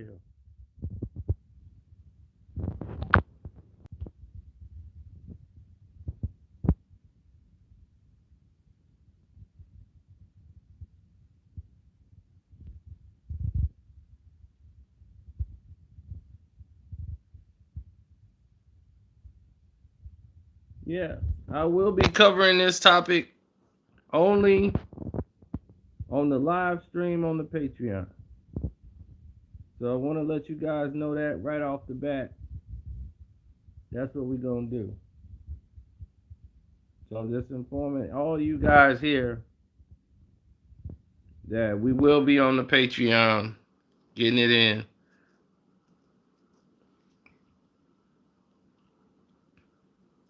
hell? Yeah, I will be covering this topic only on the live stream on the Patreon. So I want to let you guys know that right off the bat. That's what we're going to do. So I'm just informing all you guys here that we will be on the Patreon getting it in.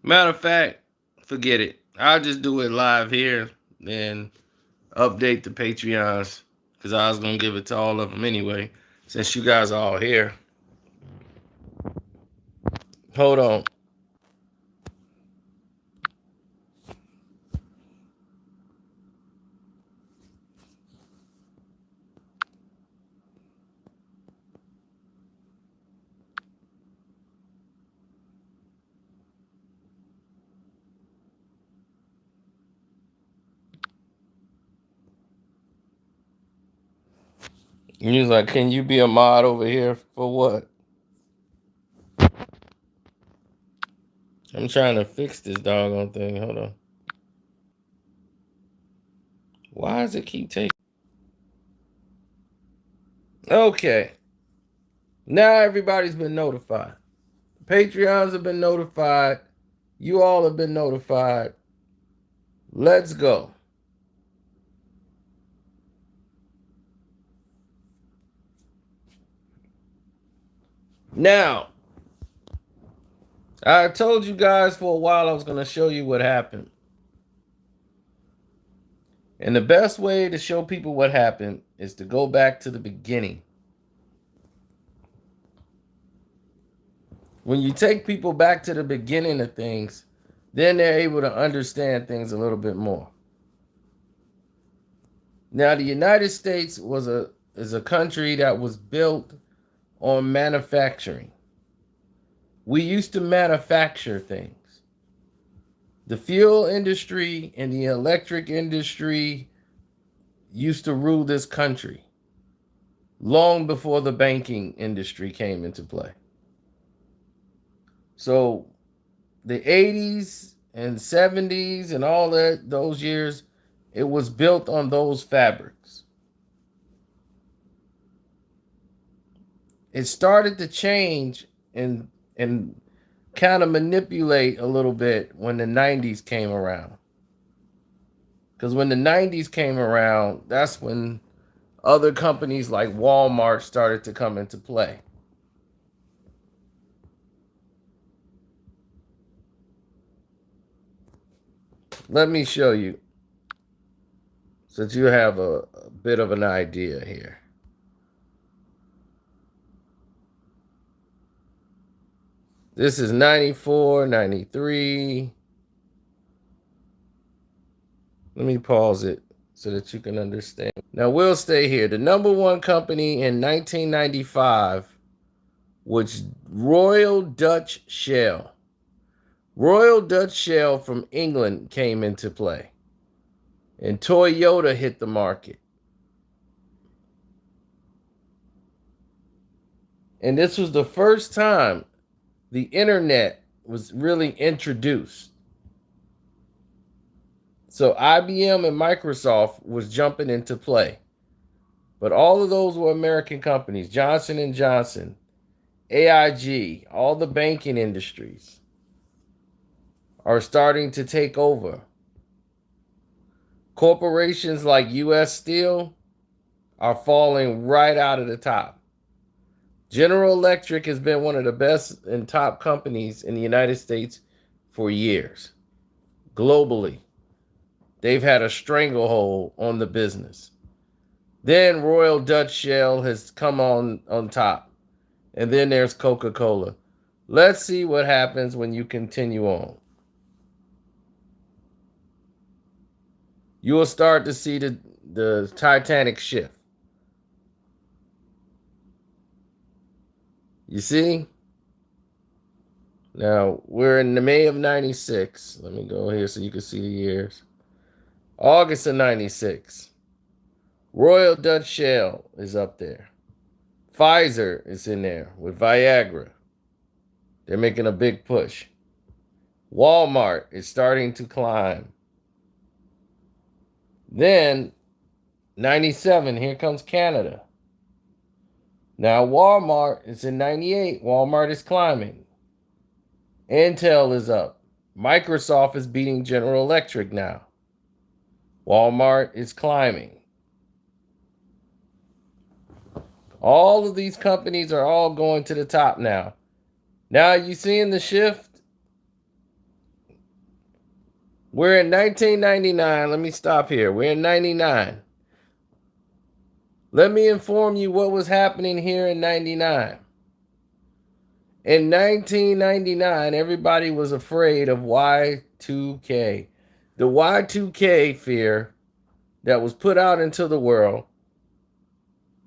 Matter of fact, forget it. I'll just do it live here and update the Patreons because I was going to give it to all of them anyway since you guys are all here. Hold on. He was like, can you be a mod over here for what? I'm trying to fix this doggone thing. Hold on. Why does it keep taking? Okay. Now everybody's been notified. Patreons have been notified. You all have been notified. Let's go. Now, I told you guys for a while I was going to show you what happened. And the best way to show people what happened is to go back to the beginning. When you take people back to the beginning of things, then they're able to understand things a little bit more. Now, the United States is a country that was built on manufacturing. We used to manufacture things. The fuel industry and the electric industry used to rule this country long before the banking industry came into play. So the 80s and 70s and all that, those years, it was built on those fabrics. It started to change and kind of manipulate a little bit when the 90s came around. Because when the 90s came around, that's when other companies like Walmart started to come into play. Let me show you so that you have a bit of an idea here. This is 94, 93. Let me pause it so that you can understand. Now we'll stay here. The number one company in 1995 was Royal Dutch Shell. Royal Dutch Shell from England came into play. And Toyota hit the market. And this was the first time the internet was really introduced. So IBM and Microsoft was jumping into play. But all of those were American companies. Johnson & Johnson, AIG, all the banking industries are starting to take over. Corporations like US Steel are falling right out of the top. General Electric has been one of the best and top companies in the United States for years. Globally, they've had a stranglehold on the business. Then Royal Dutch Shell has come on top. And then there's Coca-Cola. Let's see what happens when you continue on. You will start to see the Titanic shift. You see? Now, we're in the May of 96. Let me go here so you can see the years. August of 96. Royal Dutch Shell is up there. Pfizer is in there with Viagra. They're making a big push. Walmart is starting to climb. Then, 97, here comes Canada. Now, Walmart is in 98. Walmart is climbing. Intel is up. Microsoft is beating General Electric now. Walmart is climbing. All of these companies are all going to the top now. Now, you seeing the shift? We're in 1999. Let me stop here. We're in 99. Let me inform you what was happening here in 99. In 1999, everybody was afraid of Y2K. The Y2K fear that was put out into the world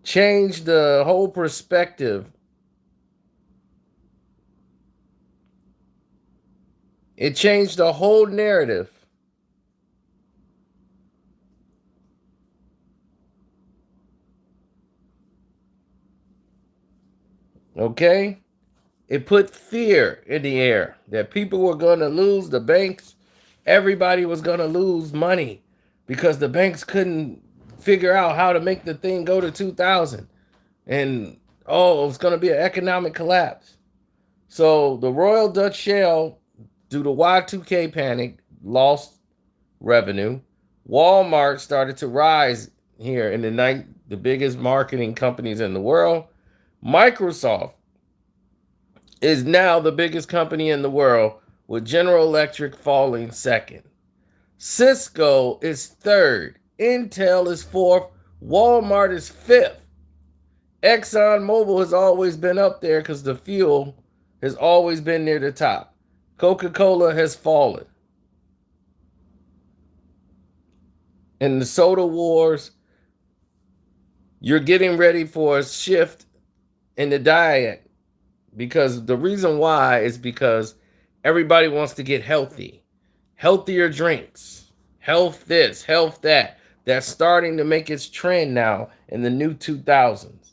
changed the whole perspective. It changed the whole narrative. Okay? It put fear in the air that people were going to lose, the banks, everybody was going to lose money because the banks couldn't figure out how to make the thing go to 2000. And it was going to be an economic collapse. So the Royal Dutch Shell, due to Y2K panic, lost revenue. Walmart started to rise here in the night, the biggest marketing companies in the world. Microsoft is now the biggest company in the world, with General Electric falling second. Cisco is third. Intel is fourth. Walmart is fifth. ExxonMobil has always been up there because the fuel has always been near the top. Coca-Cola has fallen. In the soda wars, you're getting ready for a shift in the diet, because the reason why is because everybody wants to get healthy. Healthier drinks. Health this, health that. That's starting to make its trend now in the new 2000s.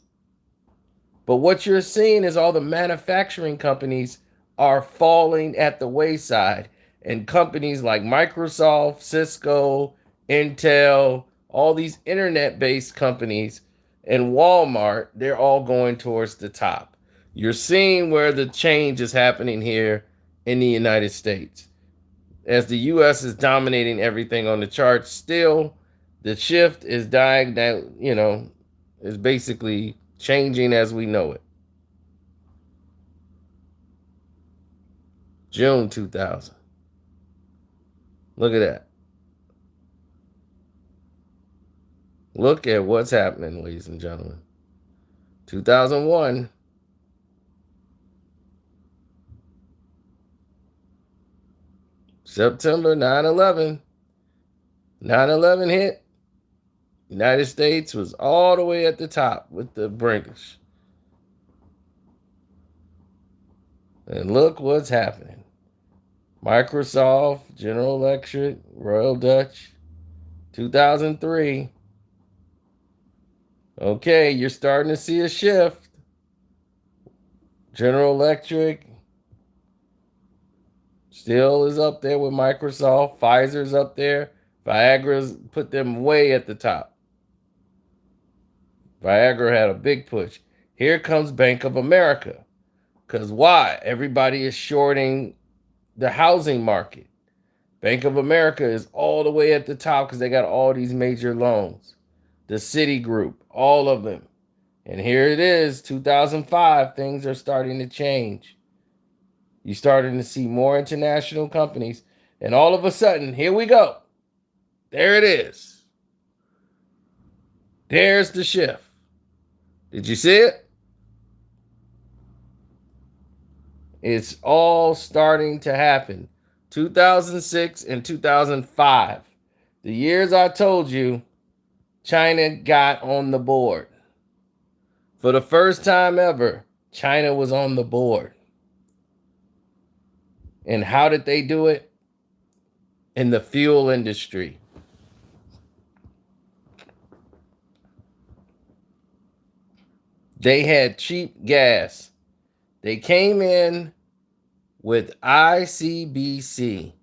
But what you're seeing is all the manufacturing companies are falling at the wayside. And companies like Microsoft, Cisco, Intel, all these internet-based companies, and Walmart, they're all going towards the top. You're seeing where the change is happening here in the United States. As the U.S. is dominating everything on the charts, still the shift is dying down, is basically changing as we know it. June 2000. Look at that. Look at what's happening, ladies and gentlemen. 2001. September 9/11. 9/11 hit. United States was all the way at the top with the British. And look what's happening. Microsoft, General Electric, Royal Dutch, 2003. Okay, you're starting to see a shift. General Electric still is up there with Microsoft. Pfizer's up there. Viagra's put them way at the top. Viagra had a big push. Here comes Bank of America. Because why? Everybody is shorting the housing market. Bank of America is all the way at the top because they got all these major loans. The Citigroup, all of them. And here it is, 2005, things are starting to change. You're starting to see more international companies. And all of a sudden, here we go. There it is. There's the shift. Did you see it? It's all starting to happen. 2006 and 2005. The years I told you, China got on the board. For the first time ever, China was on the board. And how did they do it? In the fuel industry. They had cheap gas. They came in with ICBC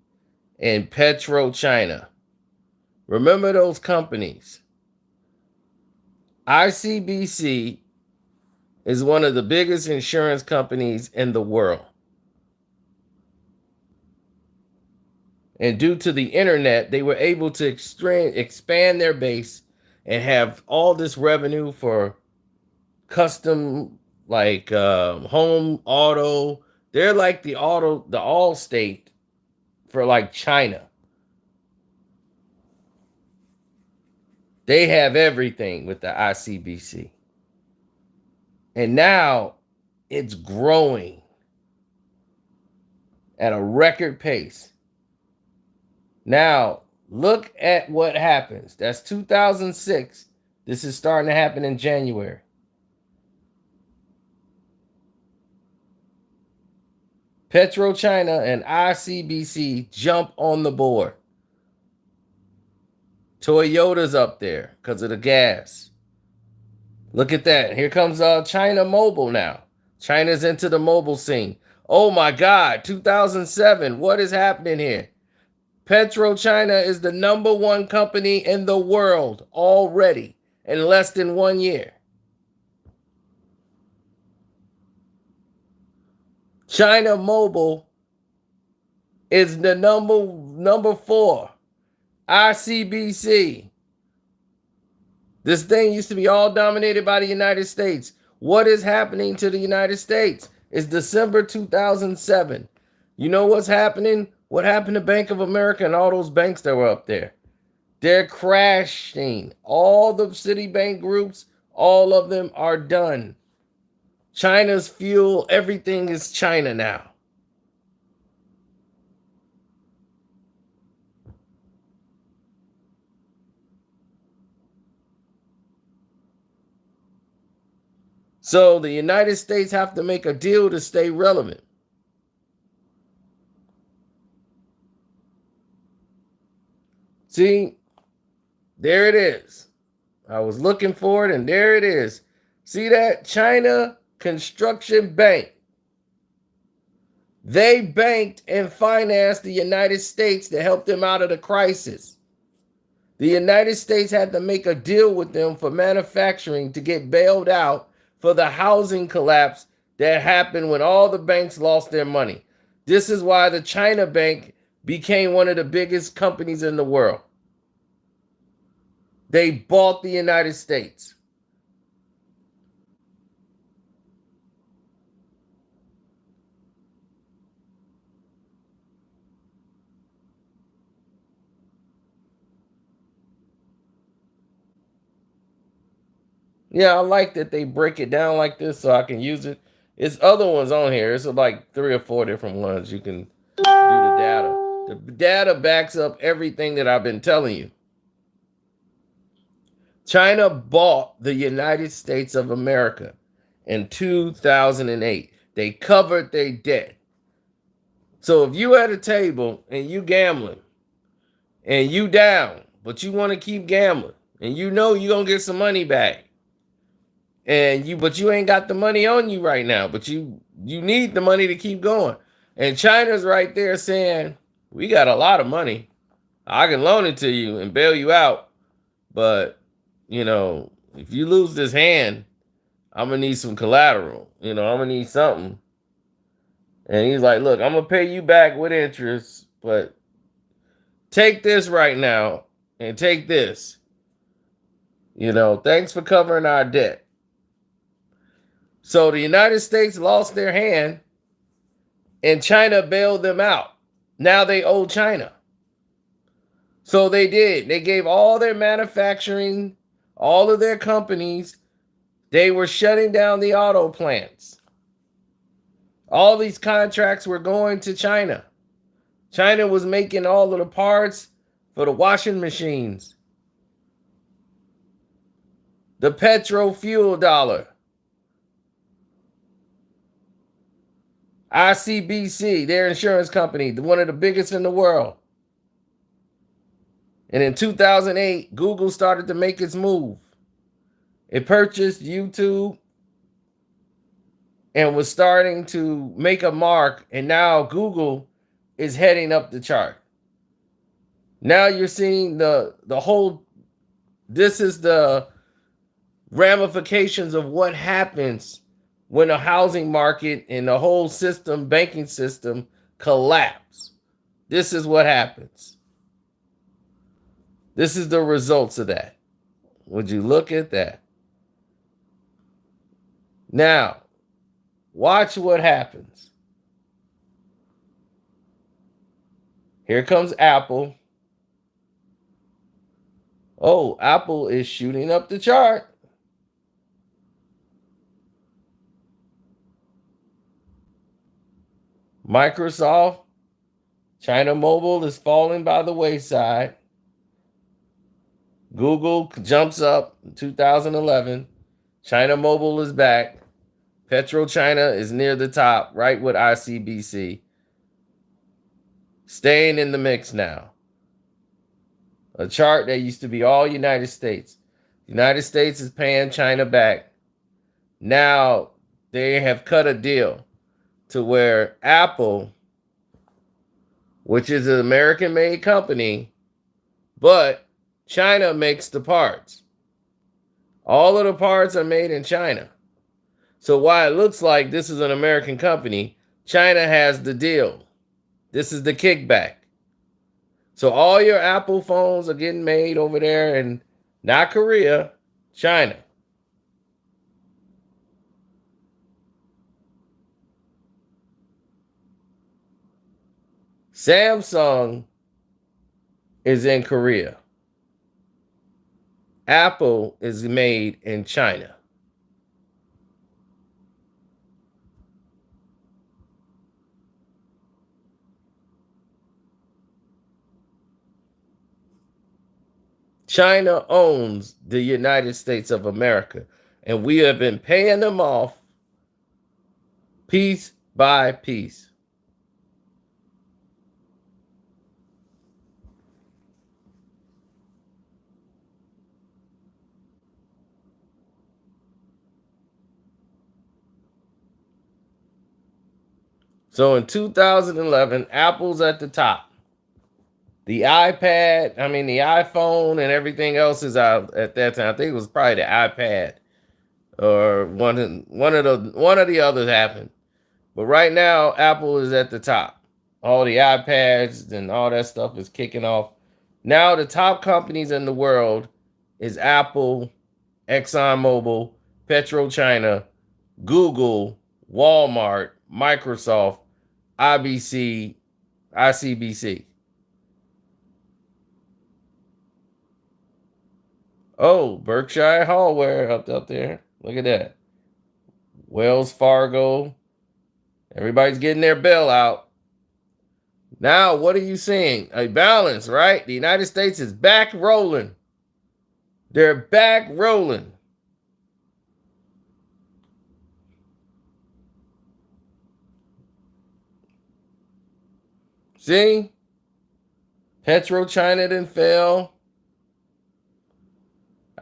and PetroChina. Remember those companies? ICBC is one of the biggest insurance companies in the world. And due to the internet, they were able to expand their base and have all this revenue for custom, like home auto. They're like the Allstate for like China. They have everything with the ICBC. And now it's growing at a record pace. Now, look at what happens. That's 2006. This is starting to happen in January. PetroChina and ICBC jump on the board. Toyota's up there because of the gas. Look at that. Here comes China Mobile now. China's into the mobile scene. Oh my God, 2007. What is happening here? PetroChina is the #1 company in the world already in less than 1 year. China Mobile is the number 4. ICBC. This thing used to be all dominated by the United States. What is happening to the United States? It's December 2007. You know what's happening? What happened to Bank of America and all those banks that were up there? They're crashing. All the Citibank groups, all of them are done. China's fuel, everything is China now. So the United States have to make a deal to stay relevant. See, there it is. I was looking for it, and there it is. See that? China Construction Bank. They banked and financed the United States to help them out of the crisis. The United States had to make a deal with them for manufacturing to get bailed out for the housing collapse that happened when all the banks lost their money. This is why the China Bank became one of the biggest companies in the world. They bought the United States. Yeah, I like that they break it down like this so I can use it. It's other ones on here. It's like 3 or 4 different ones. You can do the data. The data backs up everything that I've been telling you. China bought the United States of America in 2008. They covered their debt. So if you at a table and you gambling and you down, but you want to keep gambling and you know you're going to get some money back, but you ain't got the money on you right now, but you need the money to keep going. And China's right there saying, we got a lot of money. I can loan it to you and bail you out. But, if you lose this hand, I'm going to need some collateral. I'm going to need something. And he's like, look, I'm going to pay you back with interest, but take this right now and take this. Thanks for covering our debt. So the United States lost their hand and China bailed them out. Now they owe China. So they did. They gave all their manufacturing, all of their companies, they were shutting down the auto plants. All these contracts were going to China. China was making all of the parts for the washing machines. The petro fuel dollar. ICBC, their insurance company, one of the biggest in the world. And in 2008, Google started to make its move. It purchased YouTube and was starting to make a mark. And now Google is heading up the chart. Now you're seeing the whole, this is the ramifications of what happens when a housing market and the whole system, banking system, collapse. This is what happens. This is the results of that. Would you look at that? Now, watch what happens. Here comes Apple. Oh, Apple is shooting up the chart. Microsoft, China Mobile is falling by the wayside. Google jumps up in 2011. China Mobile is back. PetroChina is near the top, right with ICBC. Staying in the mix now. A chart that used to be all United States. United States is paying China back. Now they have cut a deal to where Apple, which is an American-made company, but China makes the parts. All of the parts are made in China. So while it looks like this is an American company, China has the deal. This is the kickback. So all your Apple phones are getting made over there in not Korea, China. Samsung is in Korea. Apple is made in China. China owns the United States of America, and we have been paying them off piece by piece. So in 2011, Apple's at the top. The iPad, the iPhone and everything else is out at that time. I think it was probably the iPad or one of the others happened. But right now, Apple is at the top. All the iPads and all that stuff is kicking off. Now the top companies in the world is Apple, ExxonMobil, PetroChina, Google, Walmart, Microsoft, IBC, ICBC. Oh, Berkshire Hathaway up there. Look at that. Wells Fargo. Everybody's getting their bailout. Now, what are you seeing? A balance, right? The United States is back rolling. They're back rolling. See? PetroChina didn't fail.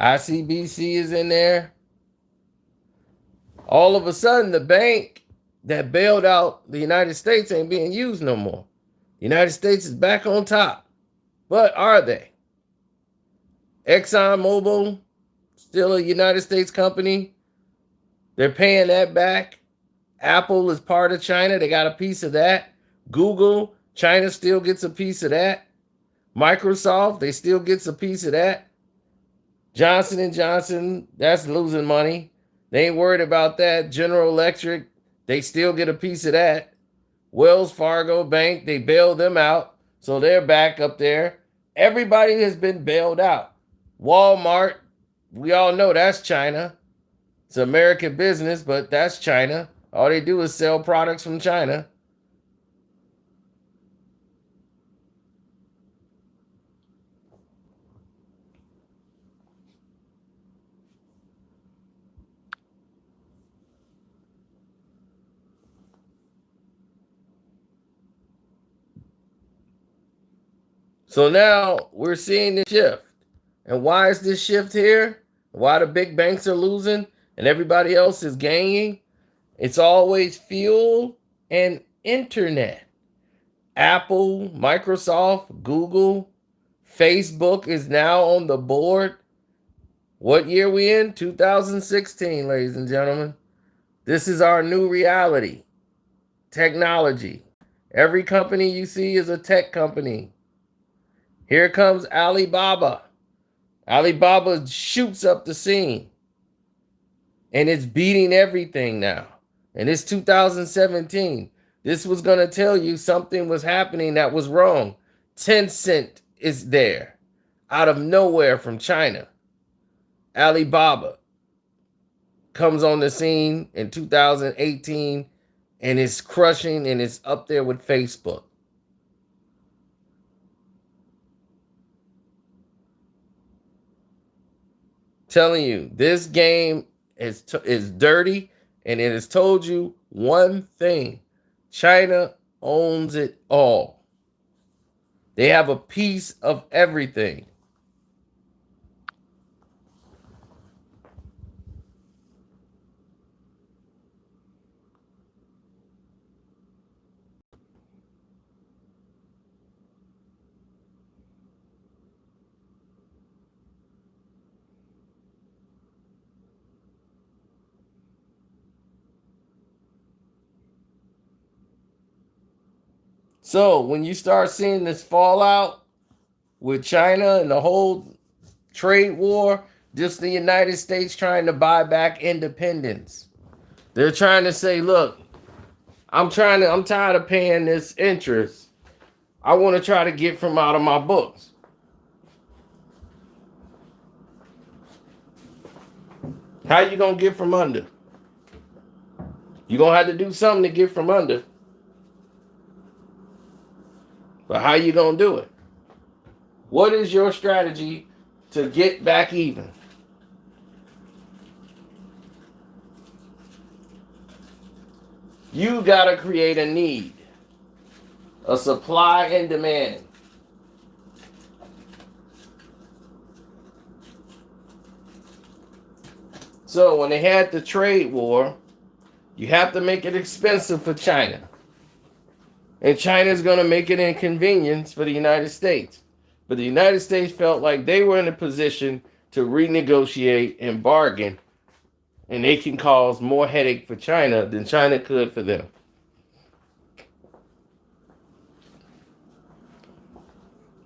ICBC is in there. All of a sudden, the bank that bailed out the United States ain't being used no more. The United States is back on top. But are they? ExxonMobil, still a United States company. They're paying that back. Apple is part of China. They got a piece of that. Google, China still gets a piece of that. Microsoft, they still gets a piece of that. Johnson & Johnson, that's losing money. They ain't worried about that. General Electric, they still get a piece of that. Wells Fargo Bank, they bailed them out. So they're back up there. Everybody has been bailed out. Walmart, we all know that's China. It's American business, but that's China. All they do is sell products from China. So now we're seeing the shift. And why is this shift here? Why the big banks are losing and everybody else is gaining? It's always fuel and internet. Apple, Microsoft, Google, Facebook is now on the board. What year we in? 2016, ladies and gentlemen. This is our new reality. Technology. Every company you see is a tech company. Here comes Alibaba. Alibaba shoots up the scene. And it's beating everything now. And it's 2017. This was going to tell you something was happening that was wrong. Tencent is there out of nowhere from China. Alibaba comes on the scene in 2018 and it's crushing and it's up there with Facebook. Telling you, this game is dirty, and it has told you one thing. China owns it all. They have a piece of everything. So when you start seeing this fallout with China and the whole trade war, just the United States trying to buy back independence. They're trying to say, look, I'm tired of paying this interest. I want to try to get from out of my books. How you going to get from under? You're going to have to do something to get from under. But how you going to do it? What is your strategy to get back even? You got to create a need, a supply and demand. So when they had the trade war, you have to make it expensive for China. And China is going to make it inconvenience for the United States. But the United States felt like they were in a position to renegotiate and bargain. And they can cause more headache for China than China could for them.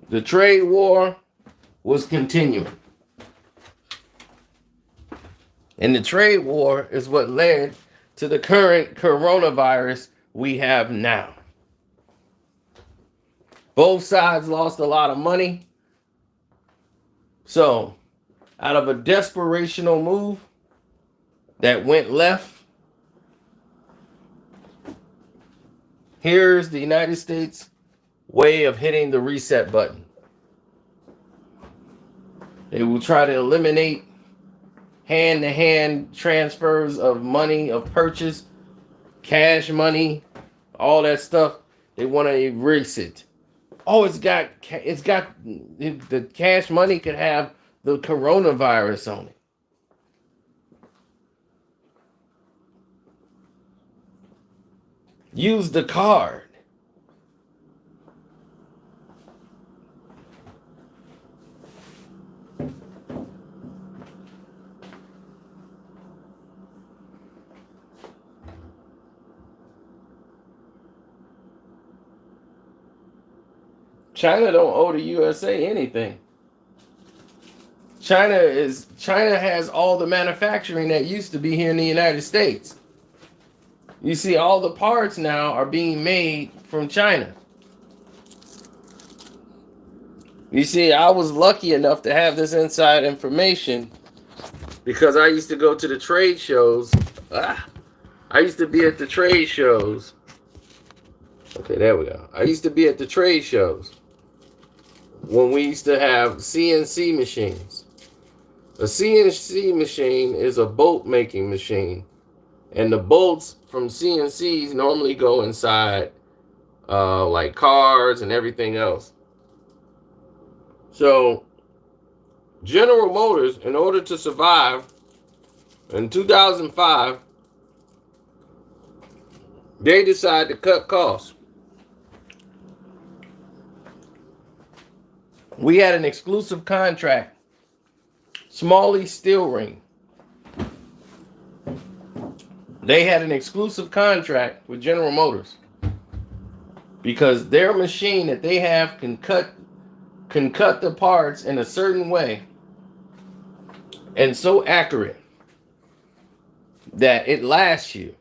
The trade war was continuing. And the trade war is what led to the current coronavirus we have now. Both sides lost a lot of money. So, out of a desperational move that went left, here's the United States way of hitting the reset button. They will try to eliminate hand-to-hand transfers of money, of purchase, cash money, all that stuff. They want to erase it. Oh, it's got the cash money could have the coronavirus on it. Use the card. China don't owe the USA anything. China has all the manufacturing that used to be here in the United States. You see, all the parts now are being made from China. You see, I was lucky enough to have this inside information because I used to go to the trade shows. I used to be at the trade shows. Okay, there we go. I used to be at the trade shows when we used to have CNC machines. A CNC machine is a bolt making machine. And the bolts from CNCs normally go inside like cars and everything else. So General Motors, in order to survive in 2005, they decided to cut costs. We had an exclusive contract, Smalley Steel Ring. They had an exclusive contract with General Motors because their machine that they have can cut the parts in a certain way and so accurate that it lasts you.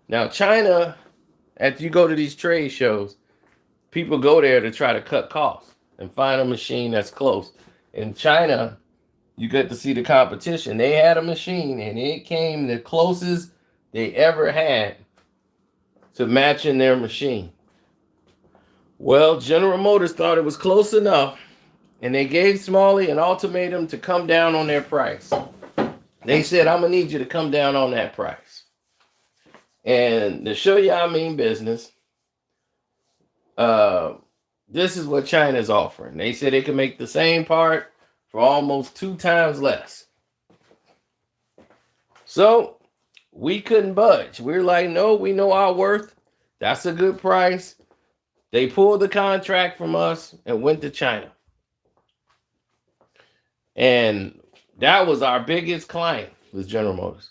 Now, China, as you go to these trade shows, people go there to try to cut costs and find a machine that's close. In China, you get to see the competition. They had a machine and it came the closest they ever had to matching their machine. Well, General Motors thought it was close enough and they gave Smalley an ultimatum to come down on their price. They said, I'm going to need you to come down on that price. And to show you I mean business, this is what China's offering. They said they can make the same part for almost 2 times less. So we couldn't budge. We're like, no, we know our worth. That's a good price. They pulled the contract from us and went to China. And that was our biggest client, was General Motors.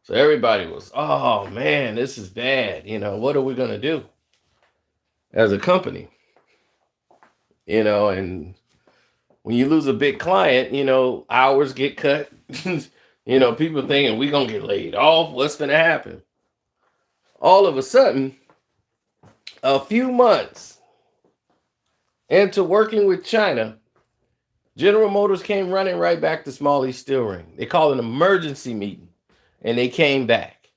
So everybody was, oh man, this is bad. What are we going to do as a company? And when you lose a big client, hours get cut. People thinking we going to get laid off. What's going to happen? All of a sudden, a few months into working with China, General Motors came running right back to Smalley Steel Ring. They called an emergency meeting, and they came back.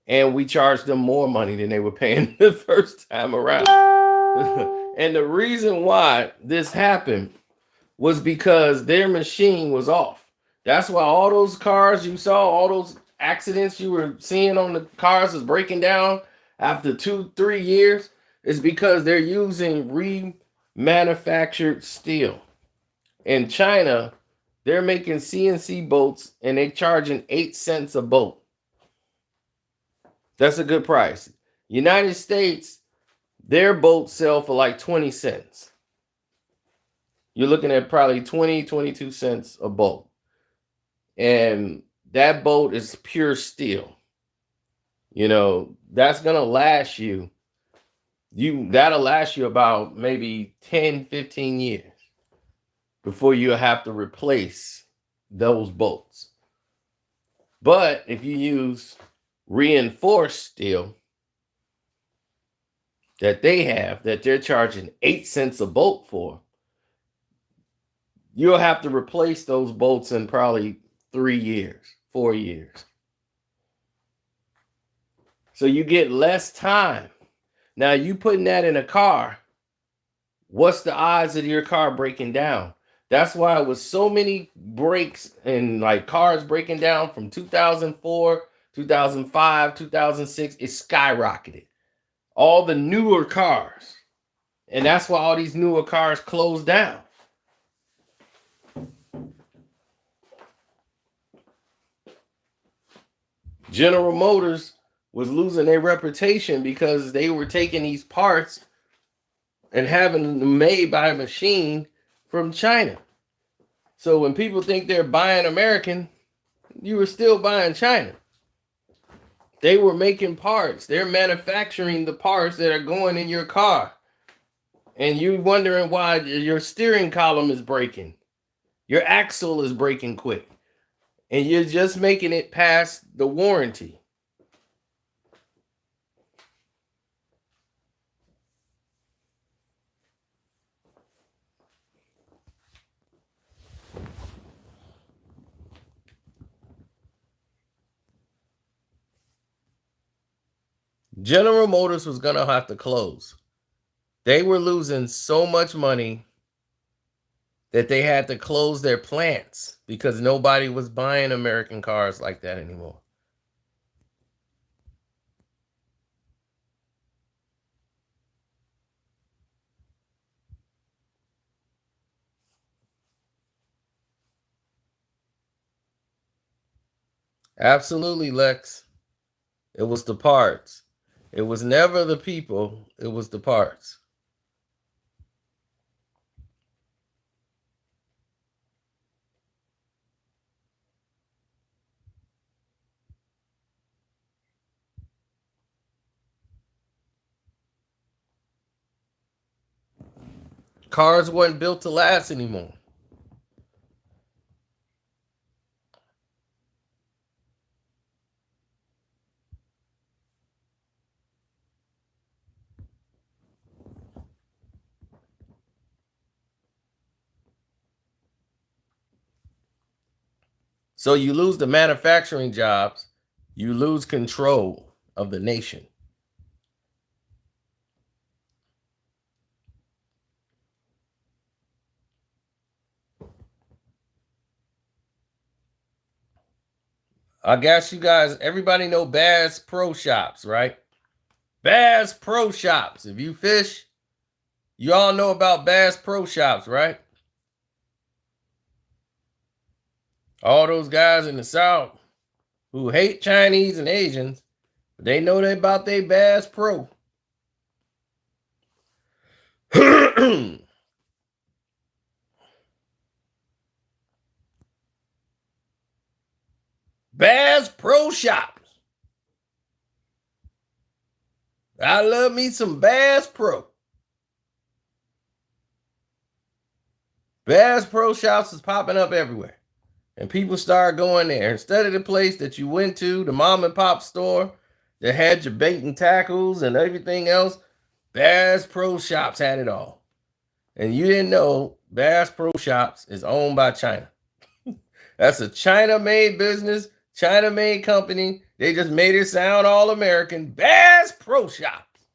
And we charged them more money than they were paying the first time around. And the reason why this happened was because their machine was off. That's why all those cars you saw, all those accidents you were seeing on the cars is breaking down after 2-3 years, is because they're using remanufactured steel. In China, they're making CNC bolts and they're charging 8 cents a bolt. That's a good price. United States, their bolts sell for like 20 cents. You're looking at probably 22 cents a bolt. And that bolt is pure steel. That's going to last you. That'll last you about maybe 10-15 years before you have to replace those bolts. But if you use reinforced steel that they have, that they're charging 8 cents a bolt for, you'll have to replace those bolts in probably 3 years, 4 years. So you get less time. Now, you putting that in a car, what's the odds of your car breaking down? That's why it was so many breaks and like cars breaking down from 2004, 2005, 2006. It skyrocketed. All the newer cars. And that's why all these newer cars closed down. General Motors was losing their reputation because they were taking these parts and having them made by a machine from China. So when people think they're buying American, you were still buying China. They were making parts. They're manufacturing the parts that are going in your car. And you're wondering why your steering column is breaking. Your axle is breaking quick. And you're just making it past the warranty. General Motors was going to have to close. They were losing so much money that they had to close their plants because nobody was buying American cars like that anymore. Absolutely, Lex. It was the parts. It was never the people, it was the parts. Cars wasn't built to last anymore. So you lose the manufacturing jobs, you lose control of the nation. I guess you guys, everybody know Bass Pro Shops, right? Bass Pro Shops. If you fish, you all know about Bass Pro Shops, right? All those guys in the South who hate Chinese and Asians, they know they about their Bass Pro. Bass Pro Shops. I love me some Bass Pro. Bass Pro Shops is popping up everywhere. And people start going there. Instead of the place that you went to, the mom and pop store that had your bait and tackles and everything else, Bass Pro Shops had it all. And you didn't know Bass Pro Shops is owned by China. That's a China-made business, China-made company. They just made it sound all American. Bass Pro Shops.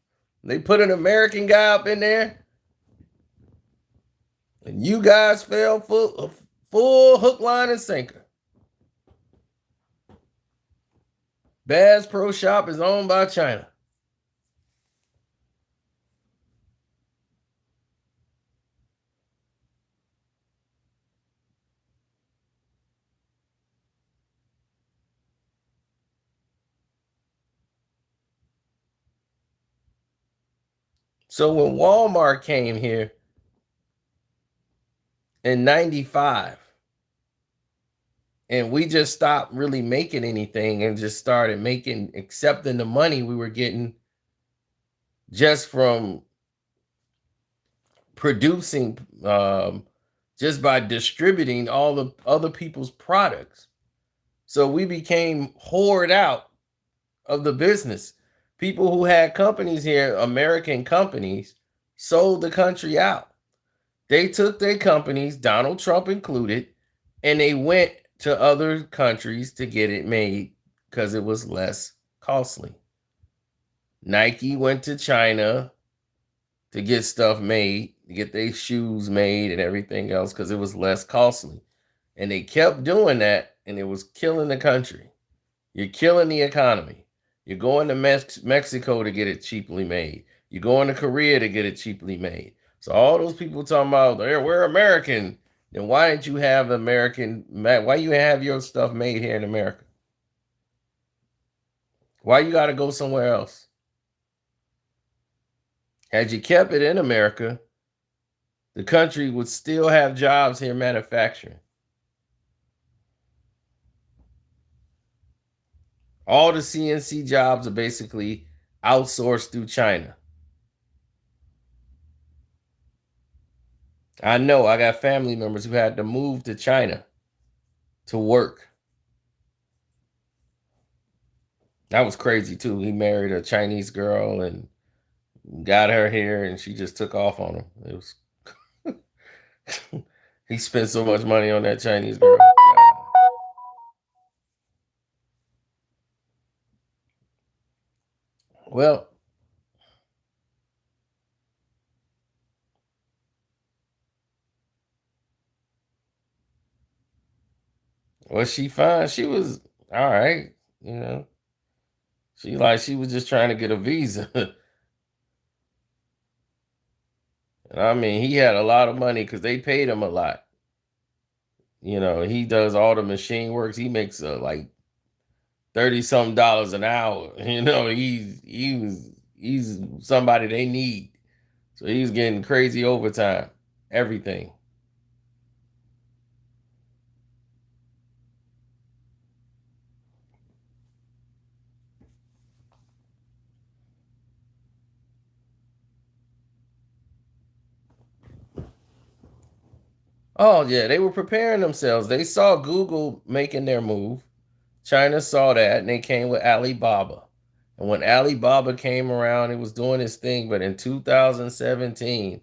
They put an American guy up in there. And you guys fell full hook, line, and sinker. Bass Pro Shop is owned by China. So when Walmart came here in 95, and we just stopped really making anything and just started accepting the money we were getting just from producing, just by distributing all the other people's products. So we became hoard out of the business. People who had companies here, American companies, sold the country out. They took their companies, Donald Trump included, and they went to other countries to get it made because it was less costly. Nike went to China to get stuff made, to get their shoes made and everything else because it was less costly. And they kept doing that, and it was killing the country. You're killing the economy. You're going to Mexico to get it cheaply made. You're going to Korea to get it cheaply made. So all those people talking about we're American, then why didn't you have American? Why you have your stuff made here in America? Why you got to go somewhere else? Had you kept it in America, the country would still have jobs here manufacturing. All the CNC jobs are basically outsourced through China. I know I got family members who had to move to China to work. That was crazy too. He married a Chinese girl and got her here, and she just took off on him. It was he spent so much money on that Chinese girl. God. Well, was she fine? She was all right, you know. She was just trying to get a visa. And I mean, he had a lot of money because they paid him a lot. You know, he does all the machine works. He makes like 30 something dollars an hour. You know, he's somebody they need. So he's getting crazy overtime, everything. Oh yeah, they were preparing themselves. They saw Google making their move. China saw that and they came with Alibaba. And when Alibaba came around, it was doing its thing. But in 2017,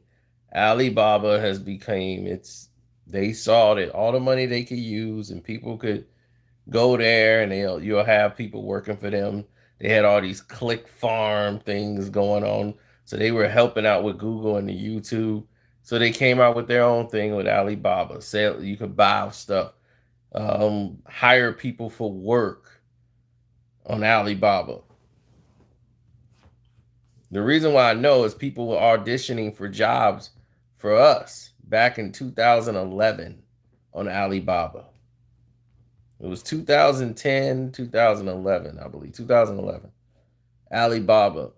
Alibaba has became its. They saw that all the money they could use and people could go there and you'll have people working for them. They had all these click farm things going on. So they were helping out with Google and the YouTube. So they came out with their own thing with Alibaba. Sale, you could buy stuff, hire people for work on Alibaba. The reason why I know is people were auditioning for jobs for us back in 2011 on Alibaba. It was 2010, 2011, I believe, 2011. Alibaba.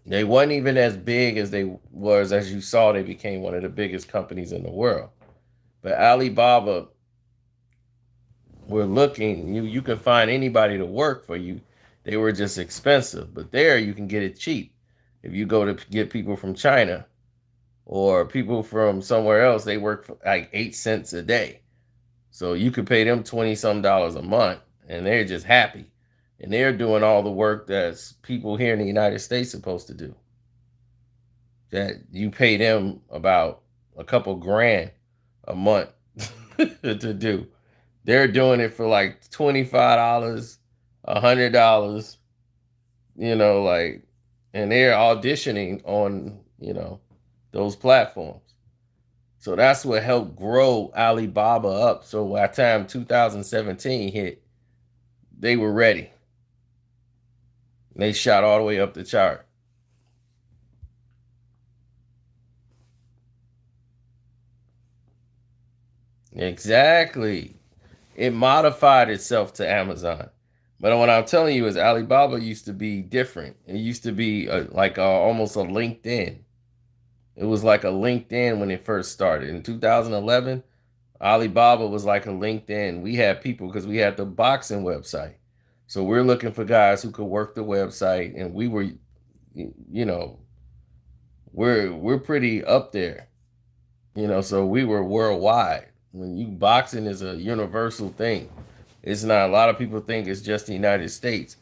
They weren't even as big as they was. As you saw, they became one of the biggest companies in the world. But Alibaba, we're looking, you can find anybody to work for you. They were just expensive, but there you can get it cheap. If you go to get people from China or people from somewhere else, they work for like 8 cents a day. So you could pay them 20 some dollars a month and they're just happy. And they're doing all the work that's people here in the United States supposed to do. That you pay them about a couple grand a month to do. They're doing it for like $25, $100, like, and they're auditioning on, those platforms. So that's what helped grow Alibaba up. So by the time 2017 hit, they were ready. They shot all the way up the chart. Exactly. It modified itself to Amazon. But what I'm telling you is Alibaba used to be different. It used to be almost a LinkedIn. It was like a LinkedIn when it first started. In 2011, Alibaba was like a LinkedIn. We had people because we had the boxing website. So we're looking for guys who could work the website and we were, you know, we're pretty up there, so we were worldwide. When you boxing is a universal thing. It's not, a lot of people think it's just the United States.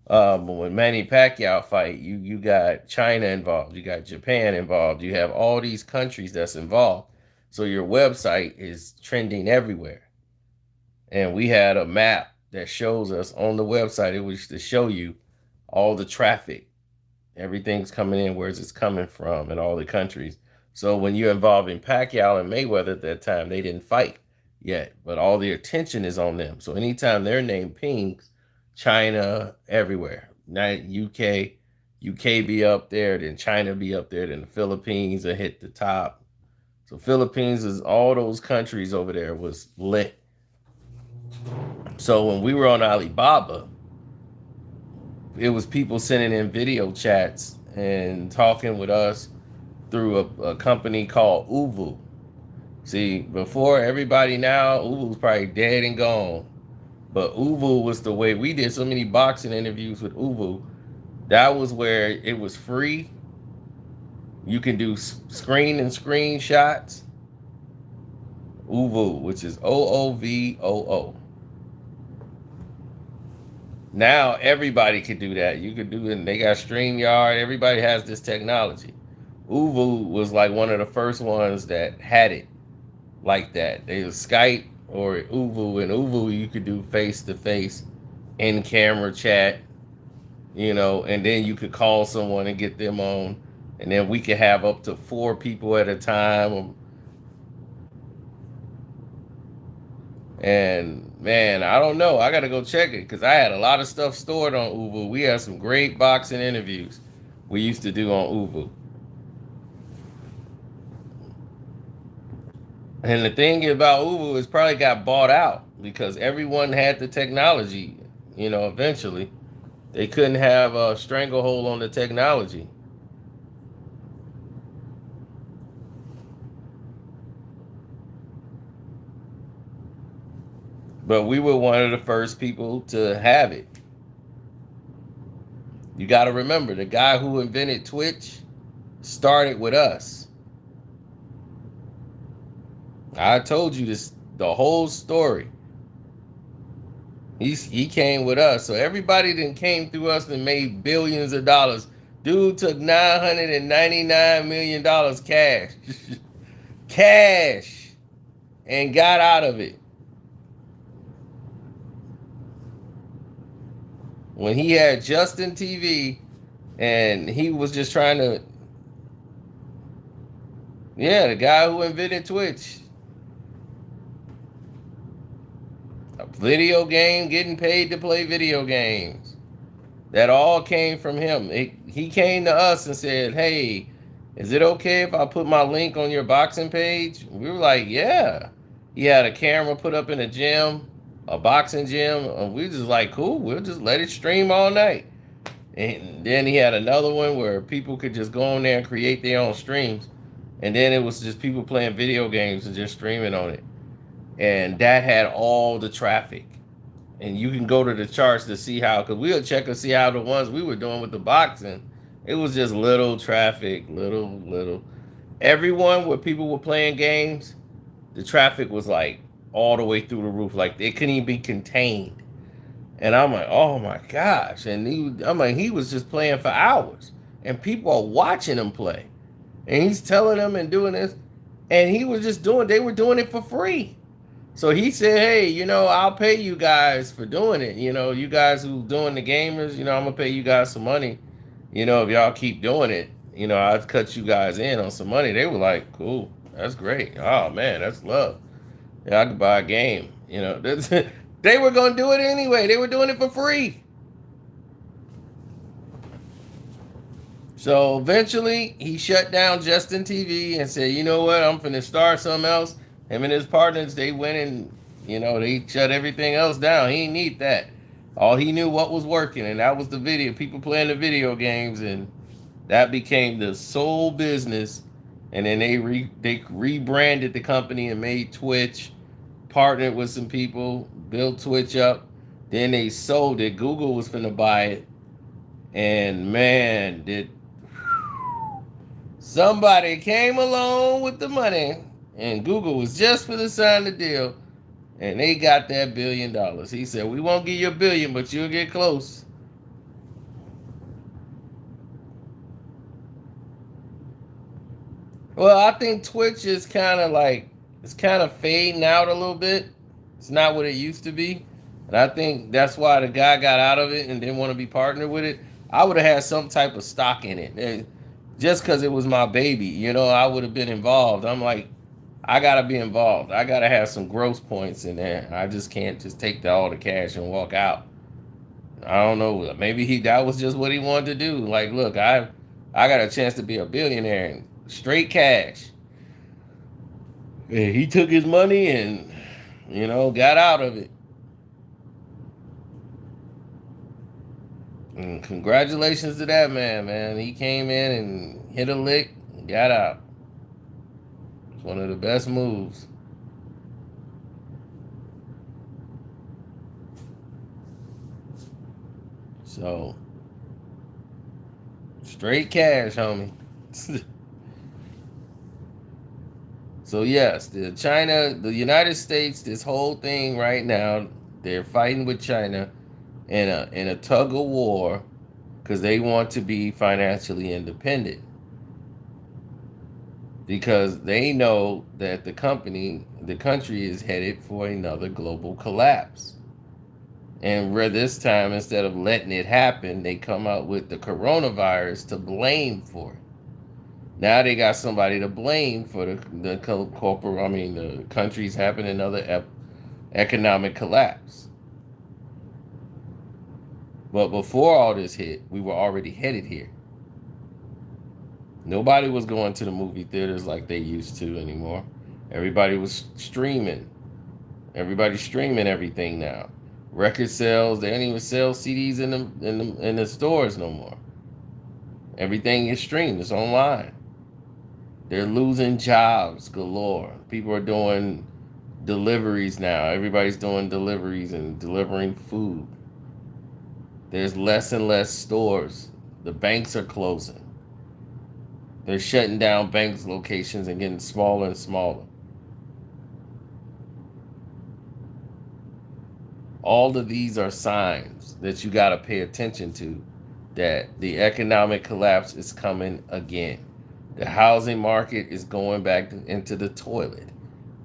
But when Manny Pacquiao fight, you got China involved, you got Japan involved, you have all these countries that's involved. So your website is trending everywhere. And we had a map that shows us on the website. It was to show you all the traffic, everything's coming in, where's it's coming from, and all the countries. So when you're involving Pacquiao and Mayweather at that time, they didn't fight yet, but all the attention is on them. So anytime their name pings, China, everywhere. Now UK be up there, then China be up there, then the Philippines will hit the top. So Philippines is all those countries over there was lit. So when we were on Alibaba, it was people sending in video chats and talking with us through a company called Uvu. See, before everybody now, Uvu's probably dead and gone. But Uvu was the way we did so many boxing interviews with Uvu. That was where it was free. You can do screen and screenshots. Uvu, which is OOVOO. Now everybody can do that. You could do it. And they got StreamYard. Everybody has this technology. Uvu was like one of the first ones that had it like that. They was Skype or Uvu, and Uvu you could do face to face, in camera chat, and then you could call someone and get them on, and then we could have up to 4 people at a time. And man, I don't know. I gotta go check it because I had a lot of stuff stored on Uvu. We had some great boxing interviews we used to do on Uvu. And the thing about Uber is probably got bought out because everyone had the technology. Eventually they couldn't have a stranglehold on the technology. But we were one of the first people to have it. You got to remember, the guy who invented Twitch started with us. I told you this, the whole story. He came with us, so everybody then came through us and made billions of dollars. Dude took $999 million cash, cash, and got out of it. When he had Justin TV, and he was just trying to, yeah, the guy who invented Twitch, a video game, getting paid to play video games. That all came from him. He came to us and said, "Hey, is it okay if I put my link on your boxing page?" We were like, "Yeah." He had a camera put up in a gym, a boxing gym, and we just like, "Cool, we'll just let it stream all night." And then he had another one where people could just go on there and create their own streams. And then it was just people playing video games and just streaming on it. And that had all the traffic. And you can go to the charts to see how, because we'll check and see how the ones we were doing with the boxing, it was just little traffic, little. Everyone where people were playing games, the traffic was like all the way through the roof. Like it couldn't even be contained. And I'm like, oh my gosh. And I'm like, he was just playing for hours. And people are watching him play. And he's telling them and doing this. And he was just they were doing it for free. So he said, hey, I'll pay you guys for doing it. You guys who doing the gamers, I'm going to pay you guys some money. If y'all keep doing it, I'll cut you guys in on some money. They were like, cool. That's great. Oh, man, that's love. Yeah, I could buy a game. They were going to do it anyway. They were doing it for free. So eventually he shut down Justin TV and said, you know what, I'm finna start something else. Him and his partners, they went and, they shut everything else down. He didn't need that. All he knew what was working, and that was the video, people playing the video games, and that became the sole business. And then they rebranded the company and made Twitch, partnered with some people, built Twitch up. Then they sold it. Google was finna buy it. And man, did somebody came along with the money, and Google was just for to sign the deal, and they got that $1 billion. He said, we won't give you $1 billion, but you'll get close. Well, I think Twitch is kind of like, it's kind of fading out a little bit. It's not what it used to be. And I think that's why the guy got out of it and didn't want to be partnered with it. I would have had some type of stock in it. And just because it was my baby, I would have been involved. I'm like, I got to be involved. I got to have some gross points in there. I just can't just take all the cash and walk out. I don't know. Maybe that was just what he wanted to do. Like, look, I got a chance to be a billionaire and straight cash. And he took his money and, got out of it. And congratulations to that man. He came in and hit a lick and got out. It's one of the best moves. So, straight cash, homie. So yes, the United States, this whole thing right now, they're fighting with China in a tug of war because they want to be financially independent. Because they know that the country is headed for another global collapse. And where this time, instead of letting it happen, they come out with the coronavirus to blame for it. Now they got somebody to blame for the country's having another economic collapse. But before all this hit, we were already headed here. Nobody was going to the movie theaters like they used to anymore. Everybody was streaming. Everybody's streaming everything now. Record sales, they don't even sell CDs in the stores no more. Everything is streamed. It's online. They're losing jobs galore. People are doing deliveries now. Everybody's doing deliveries and delivering food. There's less and less stores. The banks are closing. They're shutting down banks locations and getting smaller and smaller. All of these are signs that you got to pay attention to, that the economic collapse is coming again. The housing market is going back into the toilet,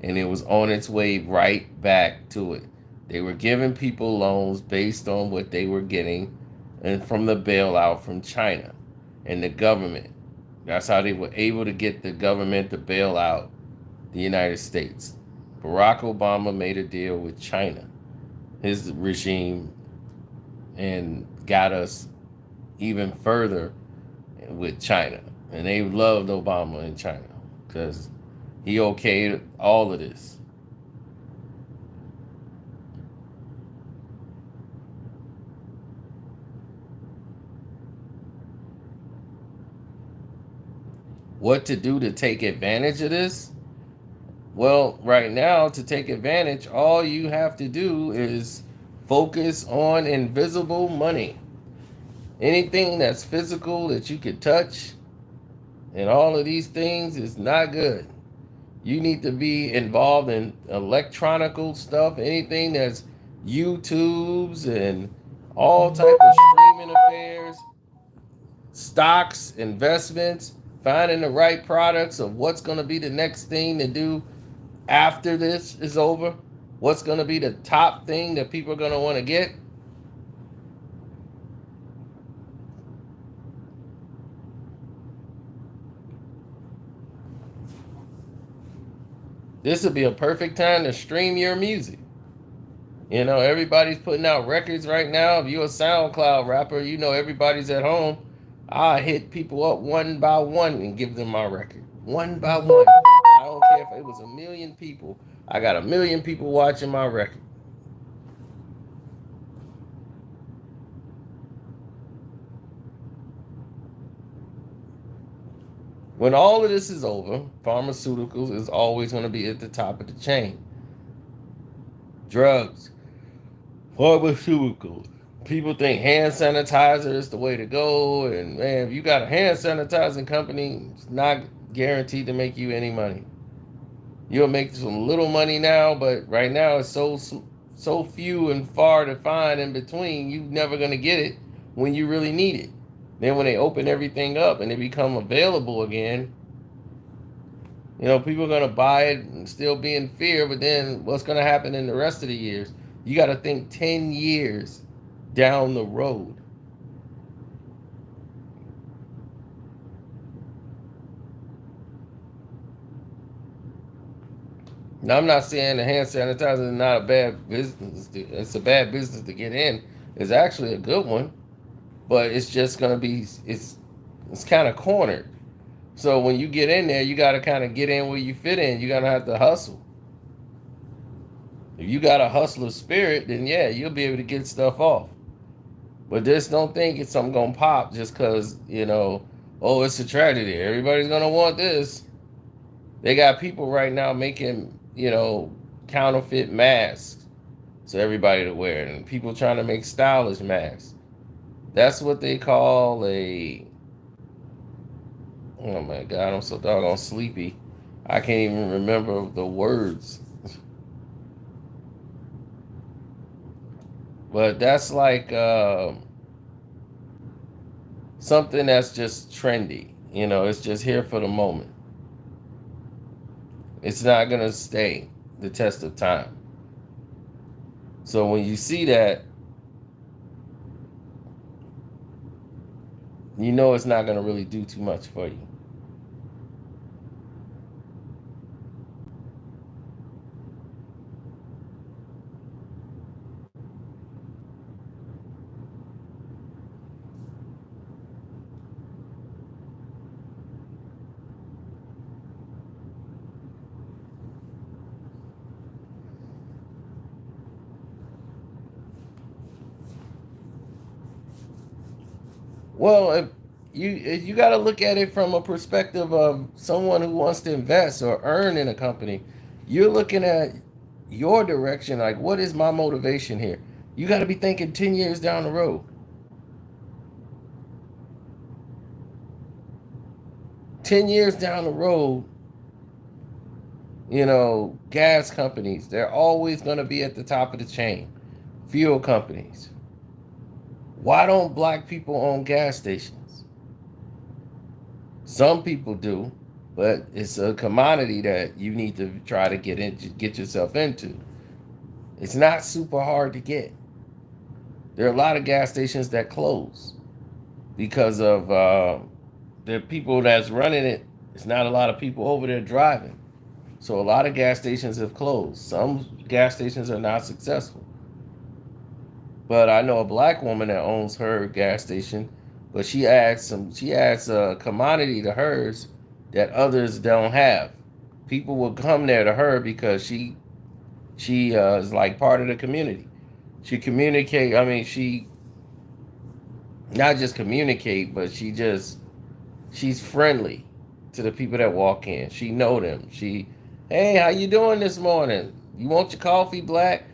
and it was on its way right back to it. They were giving people loans based on what they were getting and from the bailout from China and the government. That's how they were able to get the government to bail out the United States. Barack Obama made a deal with China, his regime, and got us even further with China. And they loved Obama in China because he okayed all of this. What to do to take advantage of this? Well, right now, to take advantage, all you have to do is focus on invisible money. Anything that's physical that you could touch and all of these things is not good. You need to be involved in electronical stuff, anything that's YouTubes and all type of streaming affairs, stocks, investments, finding the right products of what's going to be the next thing to do after this is over, what's going to be the top thing that people are going to want to get. This would be a perfect time to stream your music. You know, everybody's putting out records right now. If you're a SoundCloud rapper, you know everybody's at home. I hit people up one by one and give them my record. One by one. I don't care if it was 1,000,000 people. I got 1,000,000 people watching my record. When all of this is over, pharmaceuticals is always going to be at the top of the chain. Drugs, pharmaceuticals. People think hand sanitizer is the way to go, and man, if you got a hand sanitizing company, it's not guaranteed to make you any money. You'll make some little money now, but right now it's so few and far to find in between. You're never gonna get it when you really need it. Then when they open everything up and they become available again, you know, people are gonna buy it and still be in fear. But then what's gonna happen in the rest of the years? You got to think 10 years down the road. Now, I'm not saying the hand sanitizer is not a bad business. It's a bad business to get in. It's actually a good one, but it's just gonna be it's kind of cornered. So when you get in there, you got to kind of get in where you fit in. You're gonna have to hustle. If you got a hustler spirit, then yeah, you'll be able to get stuff off. But just don't think it's something gonna pop just because oh, it's a tragedy. Everybody's gonna want this. They got people right now making counterfeit masks so everybody to wear it, and people trying to make stylish masks. That's what they call a. Oh my God, I'm so doggone sleepy. I can't even remember the words. But that's like something that's just trendy. It's just here for the moment. It's not going to stay the test of time. So when you see that, you know it's not going to really do too much for you. Well, if you got to look at it from a perspective of someone who wants to invest or earn in a company. You're looking at your direction, like what is my motivation here? You got to be thinking 10 years down the road. 10 years down the road, gas companies, they're always going to be at the top of the chain. Fuel companies. Why don't black people own gas stations? Some people do, but it's a commodity that you need to try to get yourself into. It's not super hard to get. There are a lot of gas stations that close because of the people that's running it. It's not a lot of people over there driving. So a lot of gas stations have closed. Some gas stations are not successful. But I know a black woman that owns her gas station, but she adds a commodity to hers that others don't have. People will come there to her because she is like part of the community. She communicate. I mean, she not just communicate, but she's friendly to the people that walk in. She know them. Hey, how you doing this morning? You want your coffee black?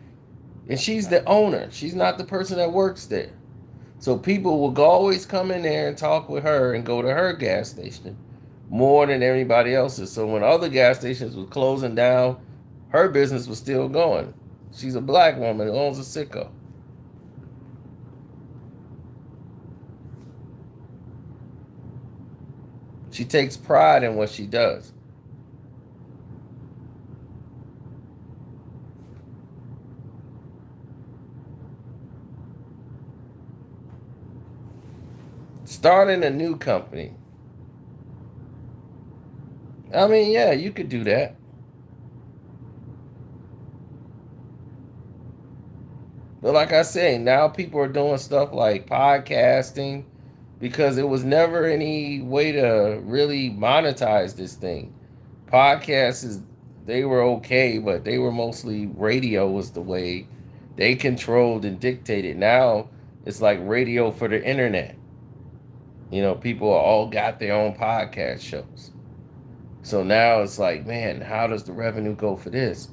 And she's the owner. She's not the person that works there. So people will always come in there and talk with her and go to her gas station more than anybody else's. So when other gas stations were closing down, her business was still going. She's a black woman who owns a Sicko. She takes pride in what she does. Starting a new company. I mean, yeah, you could do that. But like I say, now people are doing stuff like podcasting because it was never any way to really monetize this thing. Podcasts they were okay, but they were mostly radio was the way they controlled and dictated. Now it's like radio for the internet. People all got their own podcast shows. So now it's like, man, how does the revenue go for this?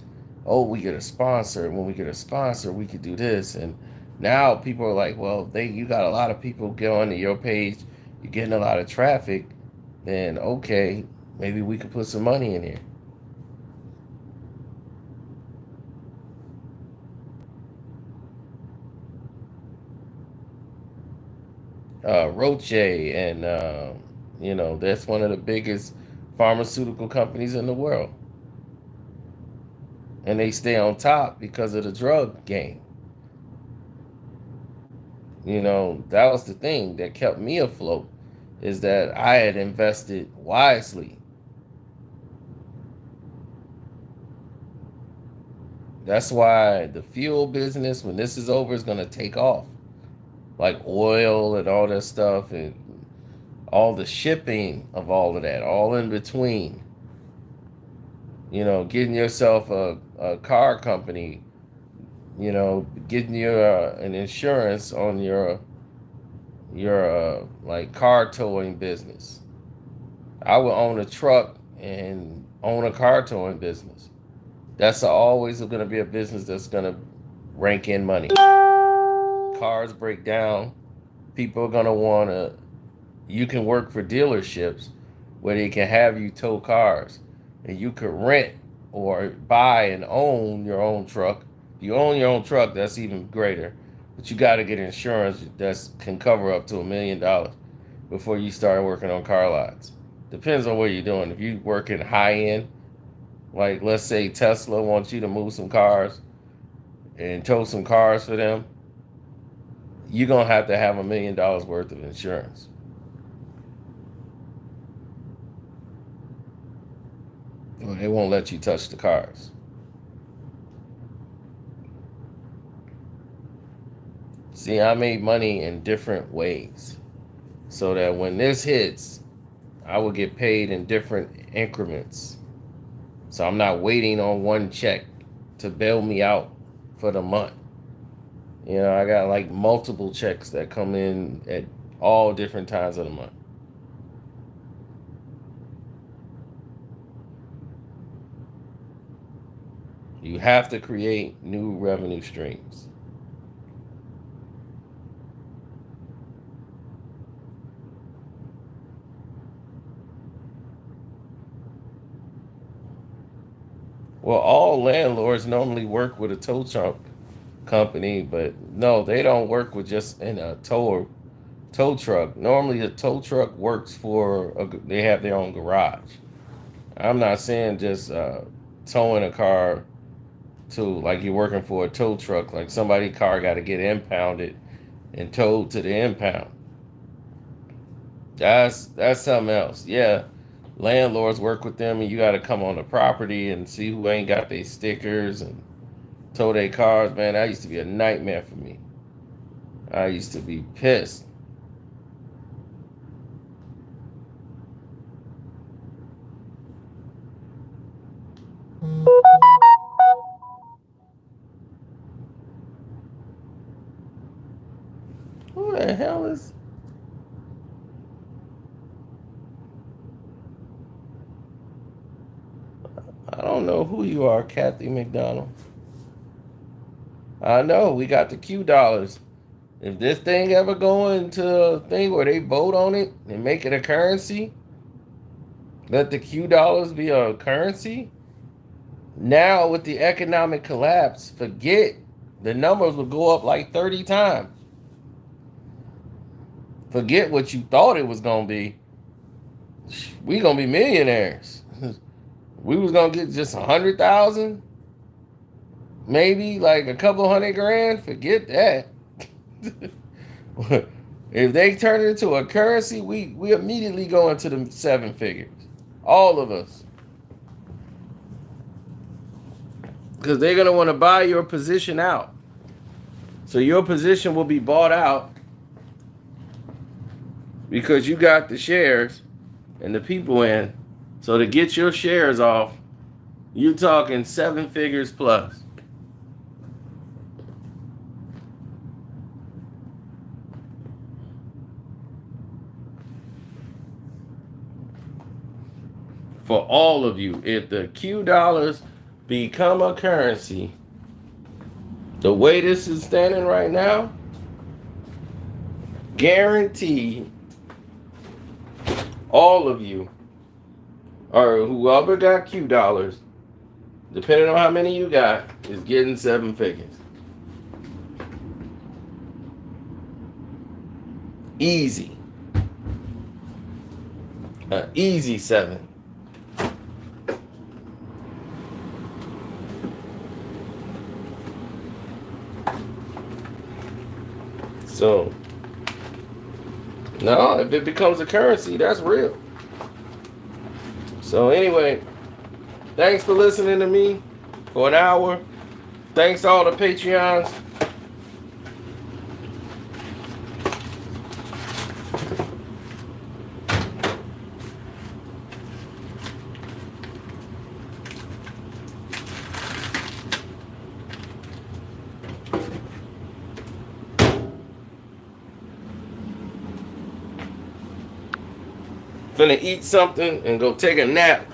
Oh, we get a sponsor. When we get a sponsor, we could do this. And now people are like, well, you got a lot of people going to your page. You're getting a lot of traffic. Then okay, maybe we could put some money in here. Roche, and that's one of the biggest pharmaceutical companies in the world, and they stay on top because of the drug game. That was the thing that kept me afloat, is that I had invested wisely. That's why the fuel business, when this is over, is going to take off. Like oil and all that stuff, and all the shipping of all of that, all in between. Getting yourself a car company, getting your an insurance on your like car towing business. I would own a truck and own a car towing business. That's always going to be a business that's going to rank in money. Cars break down. People are going to want to. You can work for dealerships where they can have you tow cars, and you could rent or buy and own your own truck. If you own your own truck, that's even greater. But you got to get insurance that can cover up to $1 million before you start working on car lots. Depends on what you're doing. If you work in high end, like let's say Tesla wants you to move some cars and tow some cars for them, you're going to have $1 million worth of insurance. Well, they won't let you touch the cars. See, I made money in different ways so that when this hits, I will get paid in different increments. So I'm not waiting on one check to bail me out for the month. I got like multiple checks that come in at all different times of the month. You have to create new revenue streams. Well, all landlords normally work with a tow truck company, but no, they don't work with just in a tow truck. Normally, a tow truck works for they have their own garage. I'm not saying just towing a car to like you're working for a tow truck, like somebody car got to get impounded and towed to the impound. That's something else. Yeah, landlords work with them, and you got to come on the property and see who ain't got their stickers and tow their cars. Man, that used to be a nightmare for me. I used to be pissed. Who the hell is? I don't know who you are, Kathy McDonald. I know we got the Q dollars. If this thing ever go into a thing where they vote on it and make it a currency, let the Q dollars be a currency. Now with the economic collapse, forget the numbers will go up like 30 times. Forget what you thought it was gonna be. We gonna be millionaires. We was gonna get just 100,000, maybe like a couple hundred grand. Forget that. If they turn it into a currency, we immediately go into the seven figures. All of us. Because they're going to want to buy your position out. So your position will be bought out because you got the shares and the people in. So to get your shares off, you're talking seven figures plus. For all of you, if the Q dollars become a currency, the way this is standing right now, guaranteed all of you, or whoever got Q dollars, depending on how many you got, is getting seven figures. Easy. Easy seven. So, no, if it becomes a currency, that's real. So anyway, thanks for listening to me for an hour. Thanks to all the Patreons. Finna eat something and go take a nap.